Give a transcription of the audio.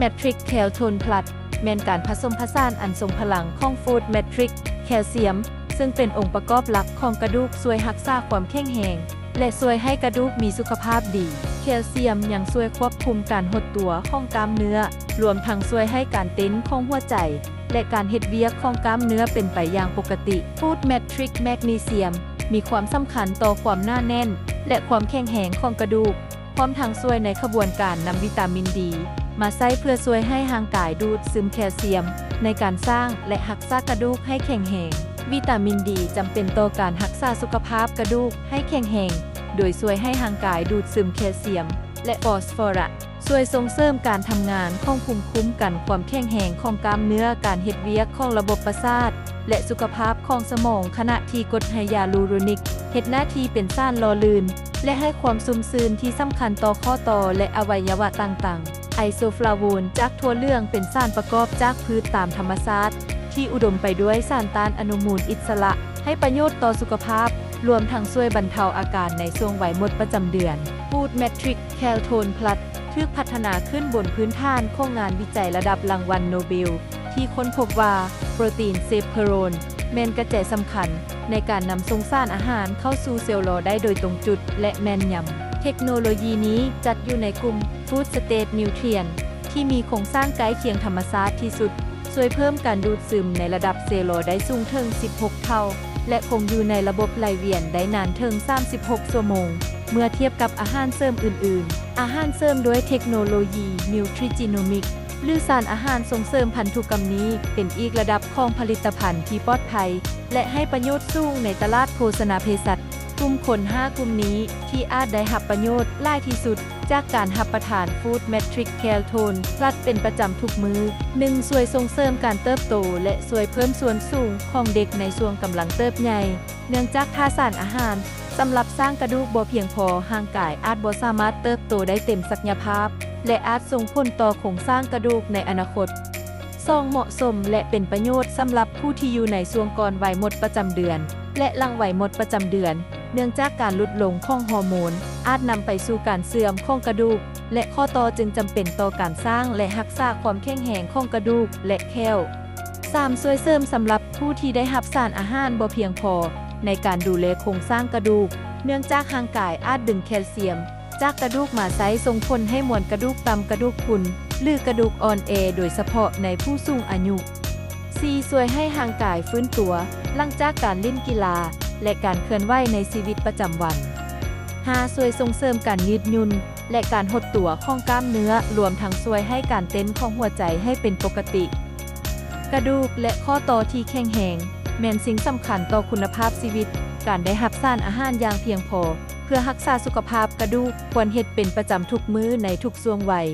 Matrix Caltone Plus แม่นการผสมผสานอันทรงพลังของ Food Matrix แคลเซียมซึ่งเป็นองค์ประกอบหลักของกระดูกช่วยรักษาความแข็งแรงและช่วยให้กระดูกมีสุขภาพดีแคลเซียมยังช่วยควบคุมการหดตัวของกล้ามเนื้อรวมทั้งช่วยให้การเต้นของหัวใจและการเฮ็ดเวียกของกล้ามเนื้อเป็นไปอย่างปกติ Food Matrix Magnesium มีความสำคัญต่อความหนาแน่นและความแข็งแรงของกระดูกพร้อมทั้งช่วยในขบวนการนำวิตามินดีมาใช้เพื่อช่วยให้ร่างกายดูดซึมแคลเซียมในการสร้างและรักษากระดูกให้แข็งแรงวิตามินดีจำเป็นต่อการรักษาสุขภาพกระดูกให้แข็งแรงโดยช่วยให้ร่างกายดูดซึมแคลเซียมและฟอสฟอรัสช่วยส่งเสริมการทำงานของภูมิคุ้มกันความแข็งแรงของกล้ามเนื้อการเฮ็ดเวียกของระบบประสาทและสุขภาพของสมองขณะที่กรดไฮยาลูโรนิกเฮ็ดหน้าที่เป็นสารหล่อลื่นและให้ความชุ่มชื้นที่สำคัญต่อข้อต่อและอวัยวะต่างๆไอโซฟลาโวนจากถั่วเหลืองเป็นสารประกอบจากพืชตามธรรมชาติที่อุดมไปด้วยสารต้านอนุมูลอิสระให้ประโยชน์ต่อสุขภาพรวมทั้งช่วยบรรเทาอาการในช่วงวัยหมดประจำเดือน Food Matrix Caltone Plus ถูกพัฒนาขึ้นบนพื้นฐานของงานวิจัยระดับรางวัลโนเบลที่ค้นพบว่าโปรตีนเซฟเพโรนแม่นกระแจสำคัญในการนำส่งสารอาหารเข้าสู่เซลล์หลอดได้โดยตรงจุดและแม่นยำเทคโนโลยีนี้จัดอยู่ในกลุ่ม Food State Nutrient ที่มีโครงสร้างใกล้เคียงธรรมชาติที่สุดช่วยเพิ่มการดูดซึมในระดับเซลล์หลอดได้สูงถึง 16 เท่าและคงอยู่ในระบบไหลเวียนได้นานถึง 36 ชั่วโมงเมื่อเทียบกับอาหารเสริมอื่นๆอาหารเสริมด้วยเทคโนโลยี Nutrigenomics หรือสารอาหารส่งเสริมพันธุกรรมนี้เป็นอีกระดับของผลิตภัณฑ์ที่ปลอดภัยและให้ประโยชน์สูงในตลาดโภชนาเภสัชกลุ่มคน 5 กลุ่มนี้ที่อาจได้รับประโยชน์หลายที่สุดจากการรับประทาน Food Matrix Caltone Plus เป็นประจำทุกมื้อ 1. ช่วยส่งเสริมการเติบโตและช่วยเพิ่มส่วนสูงของเด็กในช่วงกำลังเติบใหญ่เนื่องจากถ้าสารอาหารสำหรับสร้างกระดูกบ่เพียงพอร่างกายอาจบ่สามารถเติบโตได้เต็มศักยภาพและอาจส่งผลต่อโครงสร้างกระดูกในอนาคต 2. เหมาะสมและเป็นประโยชน์สำหรับผู้ที่อยู่ในช่วงก่อนวัยหมดประจำเดือนและหลังวัยหมดประจำเดือนเนื่องจากการลดลงของฮอร์โมนอาจนำไปสู่การเสื่อมของกระดูกและข้อต่อจึงจำเป็นต่อการสร้างและรักษาความแข็งแรงของกระดูกและแคล 3. ช่วยเสริมสำหรับผู้ที่ได้รับสารอาหารบ่เพียงพอในการดูแลโครงสร้างกระดูกเนื่องจากร่างกายอาจดึงแคลเซียมจากกระดูกมาใช้ส่งผลให้มวลกระดูกต่ำกระดูกพรุนหรือกระดูกอ่อนแอโดยเฉพาะในผู้สูงอายุ 4. ช่วยให้ร่างกายฟื้นตัวหลังจากการเล่นกีฬาและการเคลื่อนไหวในชีวิตประจำวัน 5. ช่วยส่งเสริมการยืดหยุ่นและการหดตัวของกล้ามเนื้อรวมทั้งช่วยให้การเต้นของหัวใจให้เป็นปกติกระดูกและข้อต่อที่แข็งแรงแม่นสิ่งสำคัญต่อคุณภาพชีวิตการได้รับสารอาหารอย่างเพียงพอเพื่อรักษาสุขภาพกระดูกควรเฮ็ดเป็นประจำทุกมื้อในทุกช่วงวัย